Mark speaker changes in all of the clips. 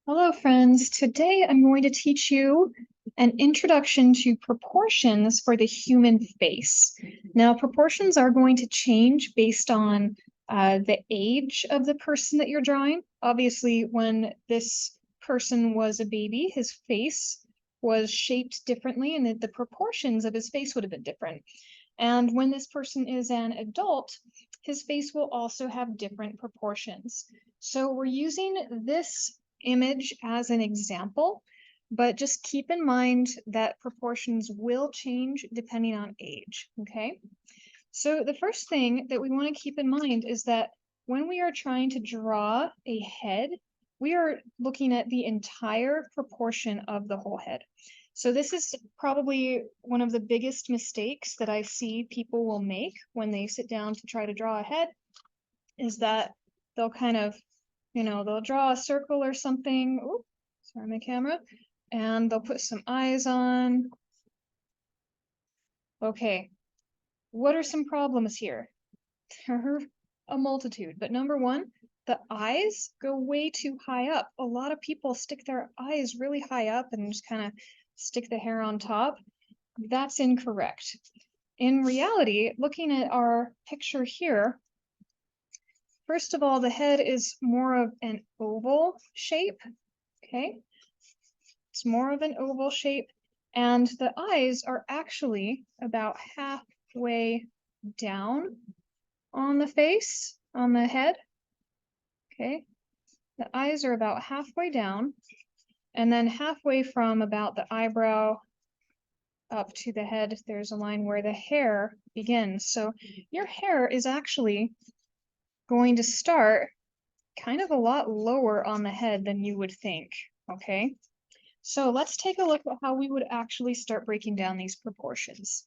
Speaker 1: Hello, friends. Today I'm going to teach you an introduction to proportions for the human face. Now, proportions are going to change based on the age of the person that you're drawing. Obviously, when this person was a baby, his face was shaped differently and the proportions of his face would have been different. And when this person is an adult, his face will also have different proportions. So we're using this image as an example, but just keep in mind that proportions will change depending on age, okay? So the first thing that we want to keep in mind is that when we are trying to draw a head, we are looking at the entire proportion of the whole head. So this is probably one of the biggest mistakes that I see people will make when they sit down to try to draw a head, is that they'll kind of, they'll draw a circle or something. Oh, sorry, my camera. And they'll put some eyes on. Okay, what are some problems here? There are a multitude, but number one, the eyes go way too high up. A lot of people stick their eyes really high up and just kind of stick the hair on top. That's incorrect. In reality, looking at our picture here, first of all, the head is more of an oval shape, okay? It's more of an oval shape, and the eyes are actually about halfway down on the face, on the head, okay? The eyes are about halfway down, and then halfway from about the eyebrow up to the head, there's a line where the hair begins. So your hair is actually going to start kind of a lot lower on the head than you would think, okay? So let's take a look at how we would actually start breaking down these proportions.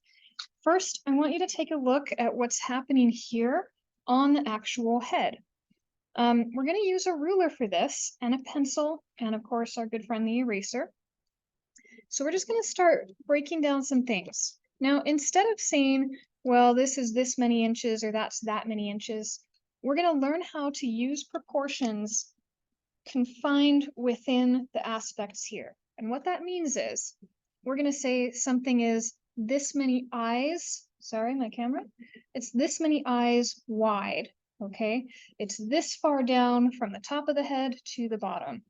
Speaker 1: First, I want you to take a look at what's happening here on the actual head. We're going to use a ruler for this and a pencil and of course our good friend the eraser. So we're just going to start breaking down some things. Now, instead of saying, well, this is this many inches or that's that many inches, we're going to learn how to use proportions confined within the aspects here. And what that means is we're going to say something is this many eyes, sorry, my camera, it's this many eyes wide, okay? It's this far down from the top of the head to the bottom.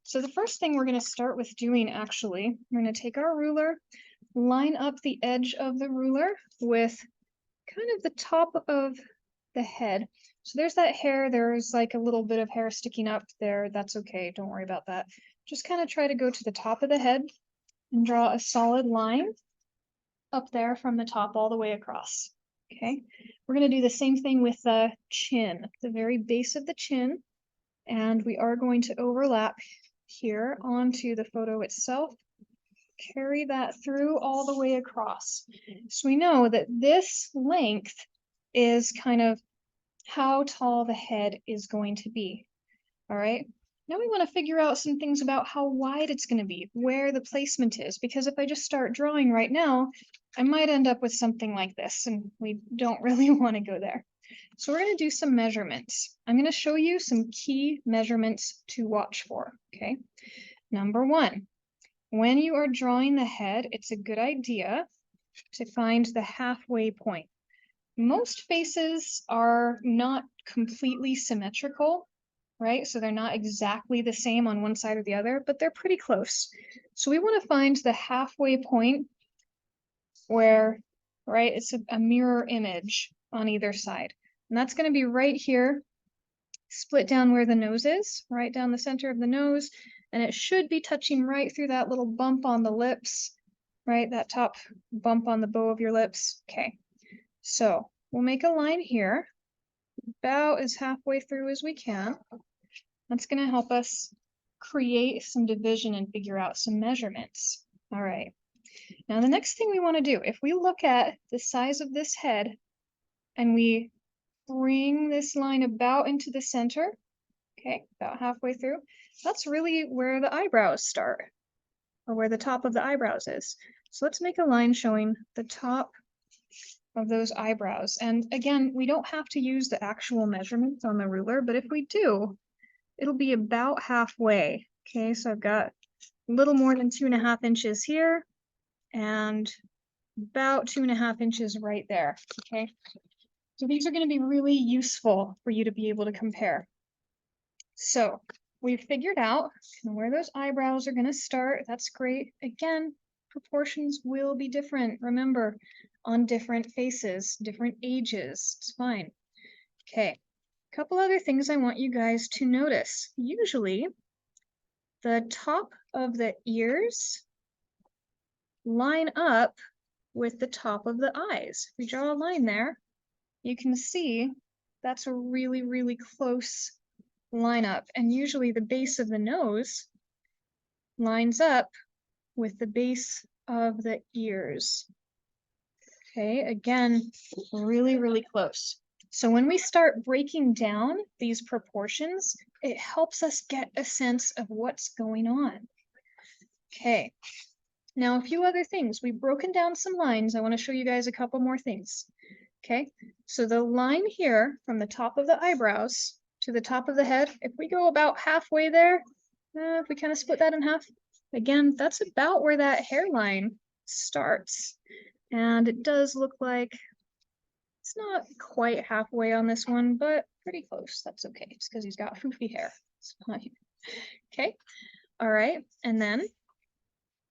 Speaker 1: So the first thing we're going to start with doing actually, we're going to take our ruler, line up the edge of the ruler with kind of the top of the head. So there's that hair, there's like a little bit of hair sticking up there. That's okay, don't worry about that. Just kind of try to go to the top of the head and draw a solid line up there from the top all the way across. Okay, we're going to do the same thing with the chin, the very base of the chin, and we are going to overlap here onto the photo itself. Carry that through all the way across. So we know that this length is kind of how tall the head is going to be. All right. Now we want to figure out some things about how wide it's going to be, where the placement is, because if I just start drawing right now, I might end up with something like this, and we don't really want to go there. So we're going to do some measurements. I'm going to show you some key measurements to watch for, okay? Number one, when you are drawing the head, it's a good idea to find the halfway point. Most faces are not completely symmetrical, right? So they're not exactly the same on one side or the other, but they're pretty close. So we want to find the halfway point where, right, it's a mirror image on either side. And that's going to be right here, split down where the nose is, right down the center of the nose. And it should be touching right through that little bump on the lips, right? That top bump on the bow of your lips. Okay, so we'll make a line here, about as halfway through as we can. That's going to help us create some division and figure out some measurements. All right. Now the next thing we want to do, if we look at the size of this head and we bring this line about into the center, okay, about halfway through, that's really where the eyebrows start, or where the top of the eyebrows is. So let's make a line showing the top of those eyebrows. And again, we don't have to use the actual measurements on the ruler, but if we do, it'll be about halfway, Okay, so I've got a little more than 2.5 inches here and about 2.5 inches right there. Okay, so these are going to be really useful for you to be able to compare. So we've figured out where those eyebrows are going to start. That's great. Again, proportions will be different. Remember, on different faces, different ages. It's fine. Okay, a couple other things I want you guys to notice. Usually, the top of the ears line up with the top of the eyes. If we draw a line there, you can see that's a really, really close lineup. And usually the base of the nose lines up with the base of the ears. Okay, again, really, really close. So when we start breaking down these proportions, it helps us get a sense of what's going on. Okay, now a few other things. We've broken down some lines. I want to show you guys a couple more things. Okay, so the line here from the top of the eyebrows to the top of the head, if we go about halfway there, if we kind of split that in half, again, that's about where that hairline starts. And it does look like it's not quite halfway on this one, but pretty close. That's okay. It's because he's got foofy hair. It's fine. Okay, all right. And then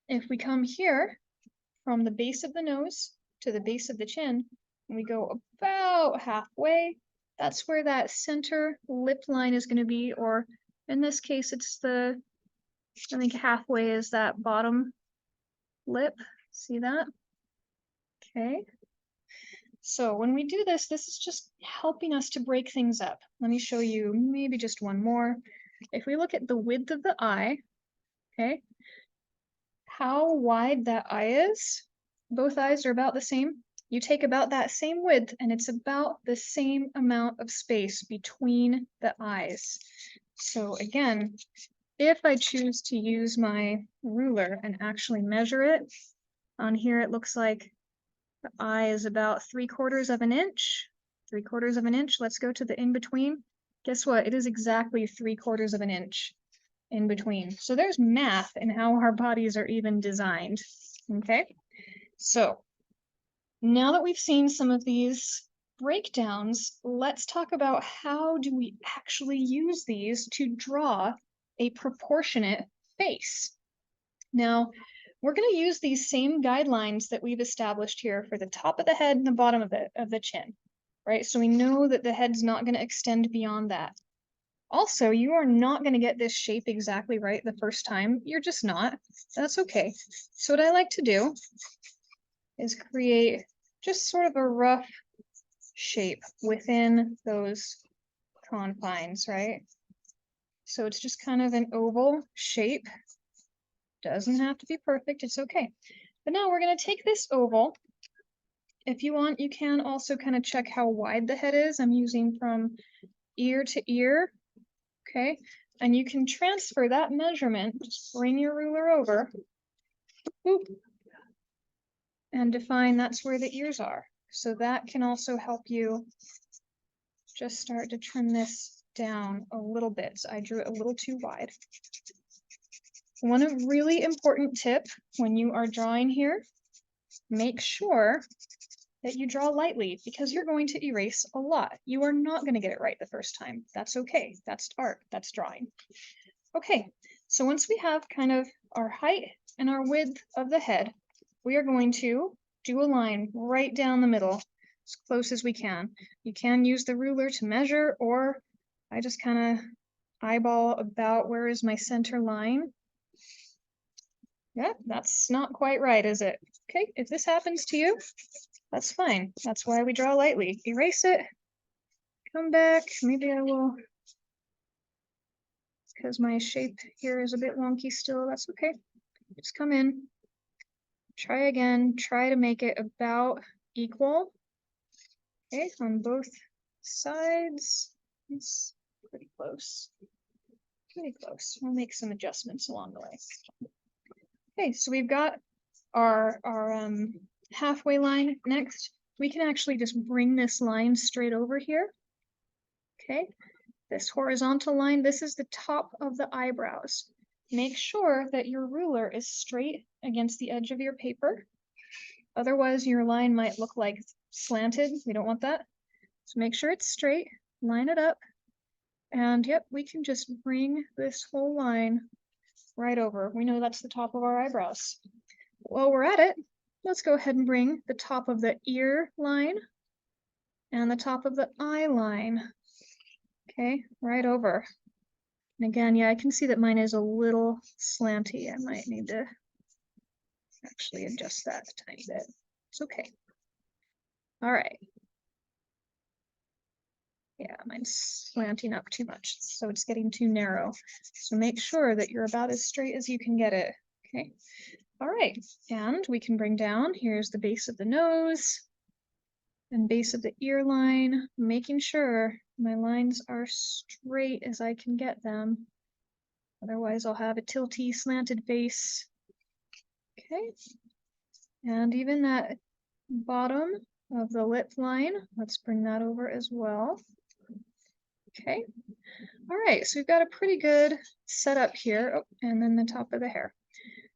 Speaker 1: if we come here from the base of the nose to the base of the chin, and we go about halfway, that's where that center lip line is going to be, or in this case, it's I think halfway is that bottom lip. See that? Okay. So when we do this, this is just helping us to break things up. Let me show you maybe just one more. If we look at the width of the eye, okay, how wide that eye is, both eyes are about the same. You take about that same width and it's about the same amount of space between the eyes. So again, if I choose to use my ruler and actually measure it, on here it looks like the eye is about 3/4 of an inch. 3/4 of an inch. Let's go to the in-between. Guess what? It is exactly 3/4 of an inch in between. So there's math in how our bodies are even designed. Okay, so now that we've seen some of these breakdowns, let's talk about how do we actually use these to draw a proportionate face. Now, we're going to use these same guidelines that we've established here for the top of the head and the bottom of the chin, right? So we know that the head's not going to extend beyond that. Also, you are not going to get this shape exactly right the first time. You're just not. That's okay. So what I like to do is create just sort of a rough shape within those confines, right? So it's just kind of an oval shape. Doesn't have to be perfect, it's okay. But now we're going to take this oval. If you want, you can also kind of check how wide the head is. I'm using from ear to ear, okay? And you can transfer that measurement, just bring your ruler over, boop, and define that's where the ears are. So that can also help you just start to trim this down a little bit. So I drew it a little too wide. One really important tip when you are drawing here, make sure that you draw lightly because you're going to erase a lot. You are not going to get it right the first time. That's okay. That's art. That's drawing. Okay, so once we have kind of our height and our width of the head, we are going to do a line right down the middle as close as we can. You can use the ruler to measure, or I just kind of eyeball about where is my center line. Yeah, that's not quite right, is it? Okay, if this happens to you, that's fine. That's why we draw lightly. Erase it, come back. Maybe I will, because my shape here is a bit wonky still. That's okay. Just come in, try again, try to make it about equal. Okay, on both sides. It's pretty close. Pretty close. We'll make some adjustments along the way. Okay, so we've got our halfway line. Next, we can actually just bring this line straight over here. Okay, this horizontal line, this is the top of the eyebrows. make sure that your ruler is straight against the edge of your paper. Otherwise, your line might look like slanted. We don't want that. So make sure it's straight, line it up, and yep, we can just bring this whole line right over. We know that's the top of our eyebrows. While we're at it, let's go ahead and bring the top of the ear line and the top of the eye line. Okay, right over. And again, yeah, I can see that mine is a little slanty. I might need to actually adjust that a tiny bit. It's okay. All right. Yeah, mine's slanting up too much, so it's getting too narrow. So make sure that you're about as straight as you can get it. Okay. All right, and we can bring down, here's the base of the nose and base of the ear line, making sure my lines are straight as I can get them. Otherwise, I'll have a tilty, slanted face. Okay, and even that bottom of the lip line, let's bring that over as well. Okay, all right, so we've got a pretty good setup here. Oh, and then the top of the hair.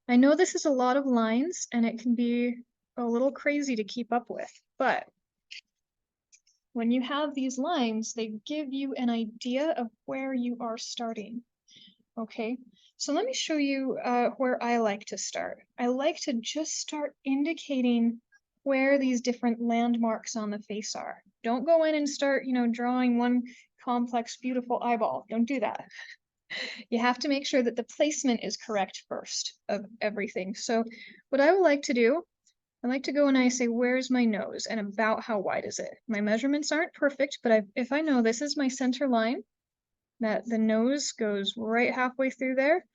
Speaker 1: I know this is a lot of lines and it can be a little crazy to keep up with, but when you have these lines, they give you an idea of where you are starting. Okay, so let me show you where I like to start. I like to just start indicating where these different landmarks on the face are. Don't go in and start, drawing one complex, beautiful eyeball. Don't do that. You have to make sure that the placement is correct first of everything. So what I would like to do, I like to go and I say, where's my nose and about how wide is it? My measurements aren't perfect, but if I know this is my center line, that the nose goes right halfway through there,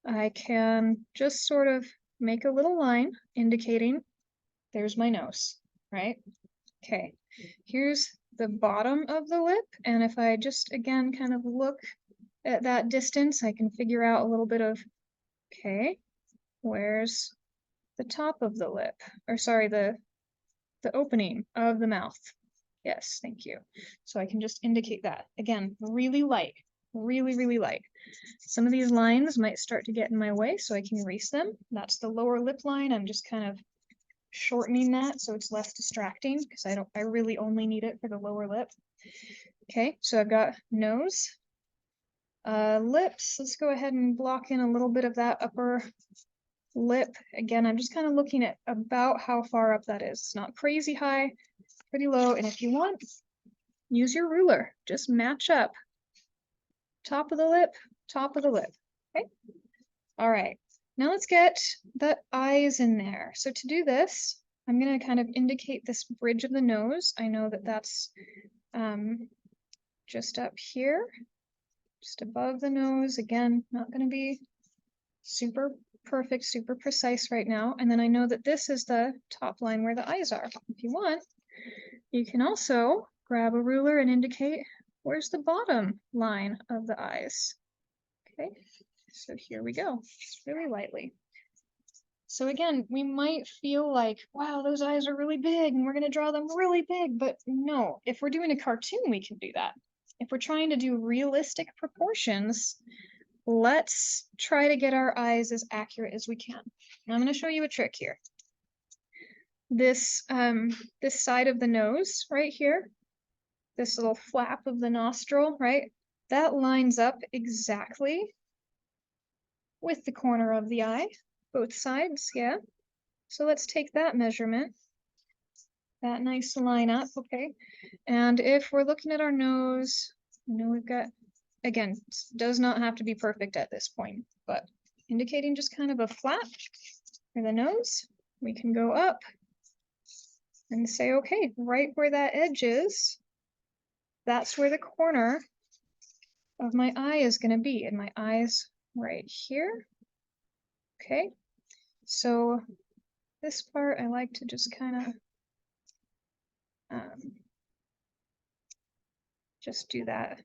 Speaker 1: I can just sort of make a little line indicating there's my nose, right? Okay, here's the bottom of the lip, and if I just, again, kind of look at that distance, I can figure out a little bit of, okay, where's the top of the lip, or sorry, the opening of the mouth. Yes, thank you. So I can just indicate that. Again, really light, really, really light. Some of these lines might start to get in my way, so I can erase them. That's the lower lip line. I'm just kind of shortening that so it's less distracting because I really only need it for the lower lip. Okay, so I've got nose, lips. Let's go ahead and block in a little bit of that upper lip. Again, I'm just kind of looking at about how far up that is. It's not crazy high, pretty low. And if you want, use your ruler. Just match up. Top of the lip, top of the lip. Okay. All right. Now let's get the eyes in there. So to do this, I'm going to kind of indicate this bridge of the nose. I know that that's just up here, just above the nose. Again, not going to be super perfect, super precise right now. And then I know that this is the top line where the eyes are. If you want, you can also grab a ruler and indicate where's the bottom line of the eyes. Okay, so here we go, really lightly. So again, we might feel like, wow, those eyes are really big and we're going to draw them really big, but no, if we're doing a cartoon, we can do that. If we're trying to do realistic proportions, let's try to get our eyes as accurate as we can. I'm going to show you a trick here. This side of the nose right here, this little flap of the nostril, right? That lines up exactly with the corner of the eye, both sides, yeah. So let's take that measurement, that nice line up, okay? And if we're looking at our nose, we've got, again, it does not have to be perfect at this point, but indicating just kind of a flap for the nose, we can go up and say, okay, right where that edge is, that's where the corner of my eye is going to be, and my eye's right here. Okay, so this part I like to just kind of just do that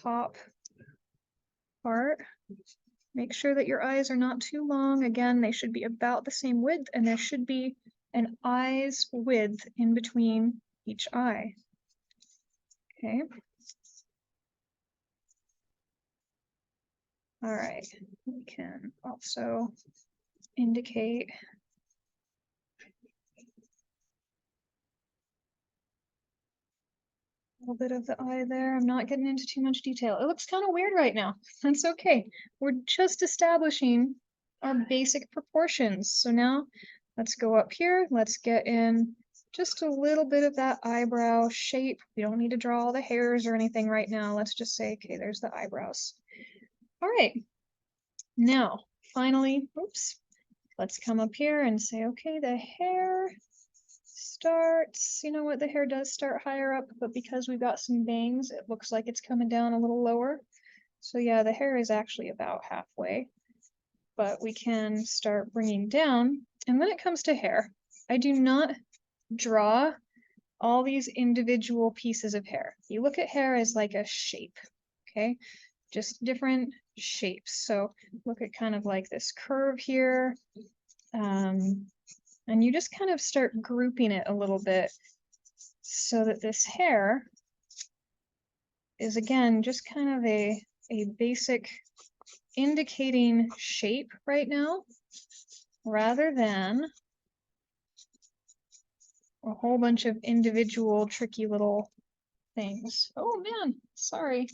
Speaker 1: top part. Make sure that your eyes are not too long. Again, they should be about the same width, and there should be an eye's width in between each eye. Okay. All right, we can also indicate a little bit of the eye there. I'm not getting into too much detail. It looks kind of weird right now. That's okay. We're just establishing our basic proportions. So now let's go up here. Let's get in just a little bit of that eyebrow shape. We don't need to draw all the hairs or anything right now. Let's just say, okay, there's the eyebrows. All right. Now, finally, oops, let's come up here and say, okay, the hair starts, you know what, the hair does start higher up, but because we've got some bangs, it looks like it's coming down a little lower. So yeah, the hair is actually about halfway, but we can start bringing down. And when it comes to hair, I do not draw all these individual pieces of hair. You look at hair as like a shape, okay? Just different shapes. So look at kind of like this curve here. And you just kind of start grouping it a little bit so that this hair is again just kind of a basic indicating shape right now, rather than a whole bunch of individual tricky little things. Oh man, sorry.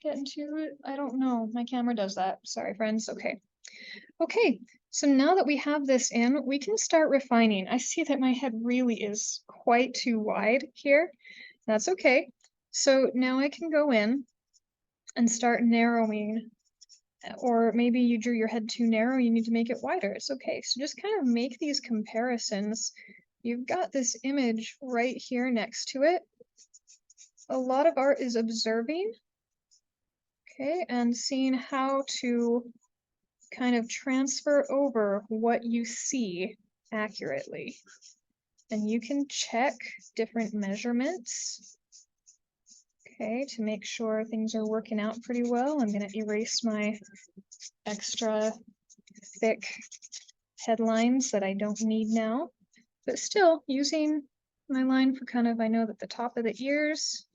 Speaker 1: Get into it. I don't know. My camera does that. Sorry, friends. Okay. Okay, so now that we have this in, we can start refining. I see that my head really is quite too wide here. That's okay. So now I can go in and start narrowing, or maybe you drew your head too narrow, you need to make it wider. It's okay. So just kind of make these comparisons. You've got this image right here next to it. A lot of art is observing, okay, and seeing how to kind of transfer over what you see accurately. And you can check different measurements, okay, to make sure things are working out pretty well. I'm going to erase my extra thick headlines that I don't need now, but still using my line for kind of, I know that the top of the ears,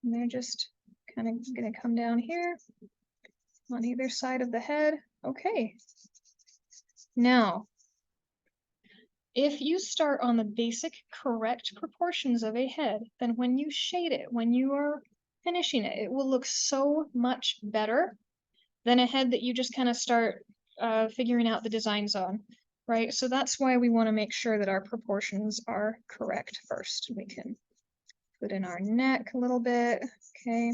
Speaker 1: and they're just kind of going to come down here on either side of the head. Okay. Now, if you start on the basic correct proportions of a head, then when you shade it, when you are finishing it, it will look so much better than a head that you just kind of start figuring out the designs on, right? So that's why we want to make sure that our proportions are correct first. We can put in our neck a little bit, okay?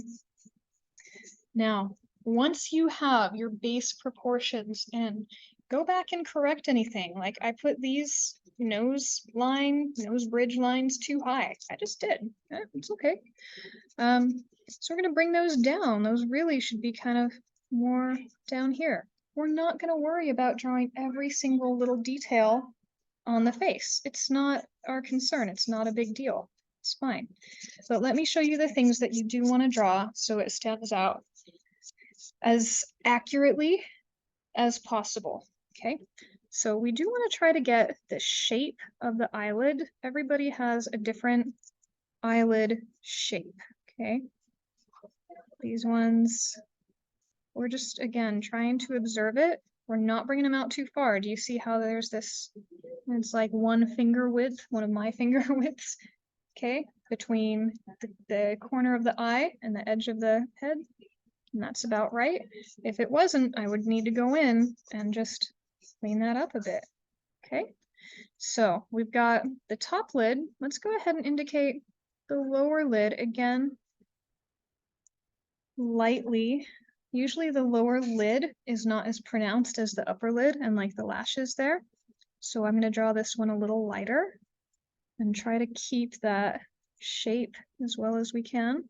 Speaker 1: Now, once you have your base proportions in, go back and correct anything. Like I put these nose bridge lines too high. I just did. It's okay. So we're gonna bring those down. Those really should be kind of more down here. We're not gonna worry about drawing every single little detail on the face. It's not our concern. It's not a big deal. It's fine. But let me show you the things that you do want to draw so it stands out as accurately as possible. Okay, so we do want to try to get the shape of the eyelid. Everybody has a different eyelid shape. Okay, these ones, we're just again trying to observe it. We're not bringing them out too far. Do you see how there's this? It's like one finger width, one of my finger widths. Okay, between the corner of the eye and the edge of the head. And that's about right. If it wasn't, I would need to go in and just clean that up a bit. Okay, so we've got the top lid. Let's go ahead and indicate the lower lid again, lightly. Usually the lower lid is not as pronounced as the upper lid and like the lashes there. So I'm going to draw this one a little lighter and try to keep that shape as well as we can.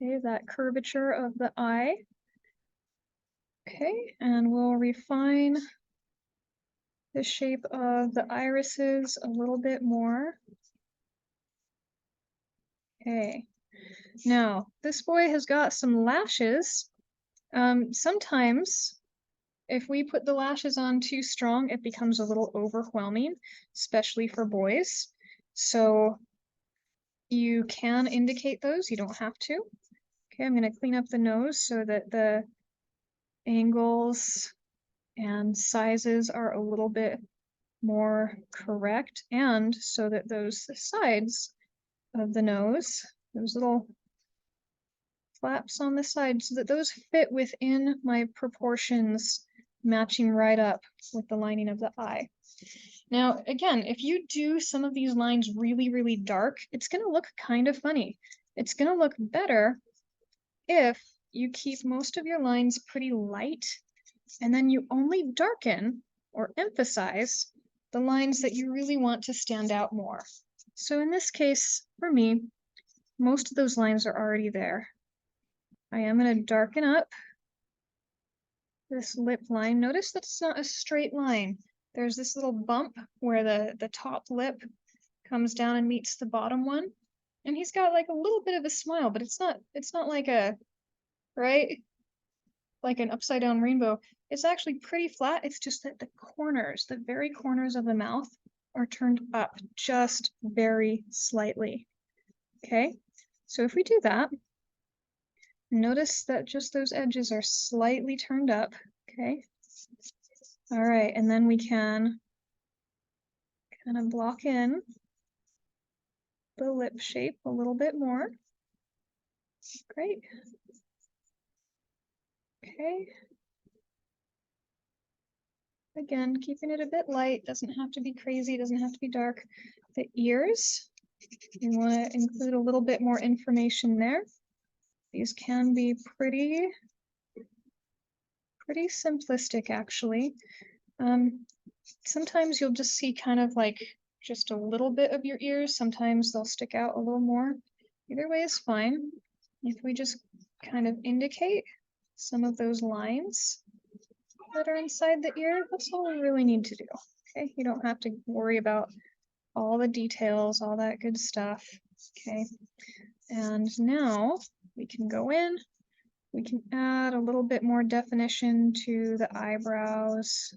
Speaker 1: Okay, that curvature of the eye. Okay, and we'll refine the shape of the irises a little bit more. Okay, now this boy has got some lashes. Sometimes if we put the lashes on too strong, it becomes a little overwhelming, especially for boys. So you can indicate those, you don't have to. Okay, I'm going to clean up the nose so that the angles and sizes are a little bit more correct, and so that those sides of the nose, those little flaps on the side, so that those fit within my proportions, matching right up with the lining of the eye. Now, again, if you do some of these lines really, really dark, it's going to look kind of funny. It's going to look better if you keep most of your lines pretty light, and then you only darken or emphasize the lines that you really want to stand out more. So in this case, for me, most of those lines are already there. I am going to darken up this lip line. Notice that it's not a straight line. There's this little bump where the top lip comes down and meets the bottom one. And he's got like a little bit of a smile, but it's not like a, right? Like an upside down rainbow. It's actually pretty flat. It's just that the corners, the very corners of the mouth are turned up just very slightly. Okay, so if we do that, notice that just those edges are slightly turned up. Okay, all right, and then we can kind of block in the lip shape a little bit more. Great. Okay. Again, keeping it a bit light, doesn't have to be crazy, doesn't have to be dark. The ears, you want to include a little bit more information there. These can be pretty simplistic, actually. Sometimes you'll just see kind of like just a little bit of your ears. Sometimes they'll stick out a little more. Either way is fine. If we just kind of indicate some of those lines that are inside the ear, that's all we really need to do. Okay, you don't have to worry about all the details, all that good stuff. Okay, and now we can go in, we can add a little bit more definition to the eyebrows.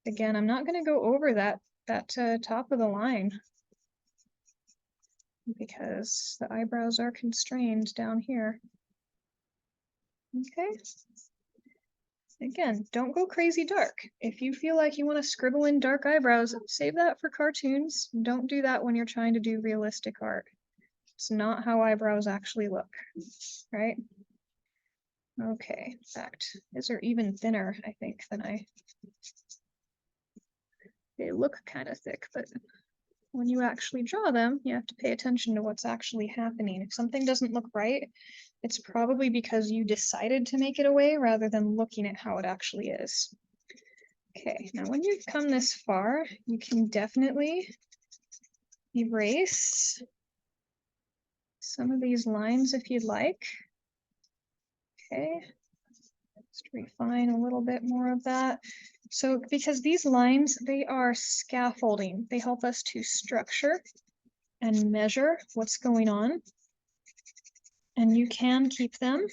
Speaker 1: Again, I'm not going to go over that top of the line because the eyebrows are constrained down here. Okay. Again, don't go crazy dark. If you feel like you want to scribble in dark eyebrows, save that for cartoons. Don't do that when you're trying to do realistic art. It's not how eyebrows actually look, right? Okay, in fact, these are even thinner, I think, than they look kind of thick, but when you actually draw them, you have to pay attention to what's actually happening. If something doesn't look right, it's probably because you decided to make it a way rather than looking at how it actually is. Okay, now when you've come this far, you can definitely erase some of these lines if you'd like. Okay, just refine a little bit more of that. So because these lines, they are scaffolding. They help us to structure and measure what's going on. And you can keep them,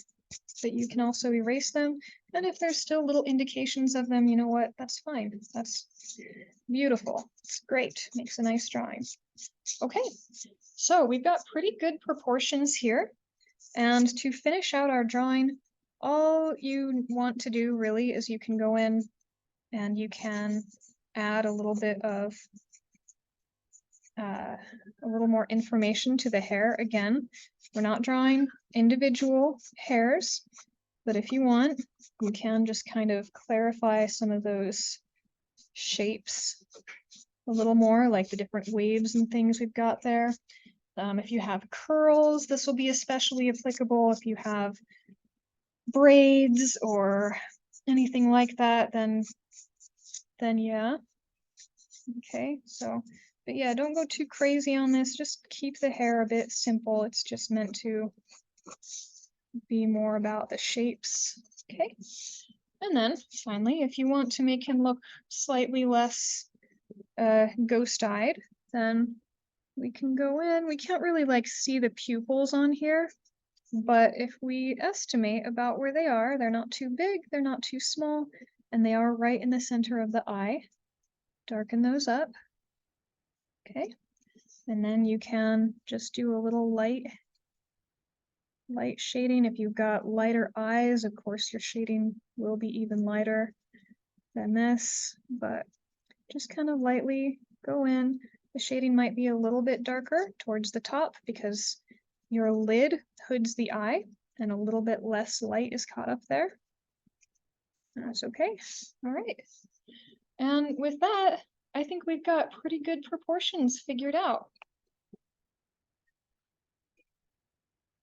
Speaker 1: but you can also erase them. And if there's still little indications of them, you know what? That's fine. That's beautiful. It's great. Makes a nice drawing. Okay, so we've got pretty good proportions here. And to finish out our drawing, all you want to do really is you can go in and you can add a little bit of a little more information to the hair. Again, we're not drawing individual hairs, but if you want, you can just kind of clarify some of those shapes a little more, like the different waves and things we've got there. If you have curls, this will be especially applicable. If you have braids or anything like that, then yeah. Okay, so, but yeah, don't go too crazy on this. Just keep the hair a bit simple. It's just meant to be more about the shapes. Okay, and then finally, if you want to make him look slightly less ghost-eyed, then we can go in. We can't really like see the pupils on here, but if we estimate about where they are, they're not too big, they're not too small, and they are right in the center of the eye. Darken those up. Okay, and then you can just do a little light light shading. If you've got lighter eyes, of course your shading will be even lighter than this, but just kind of lightly go in. The shading might be a little bit darker towards the top because your lid hoods the eye and a little bit less light is caught up there. That's okay. All right. And with that, I think we've got pretty good proportions figured out.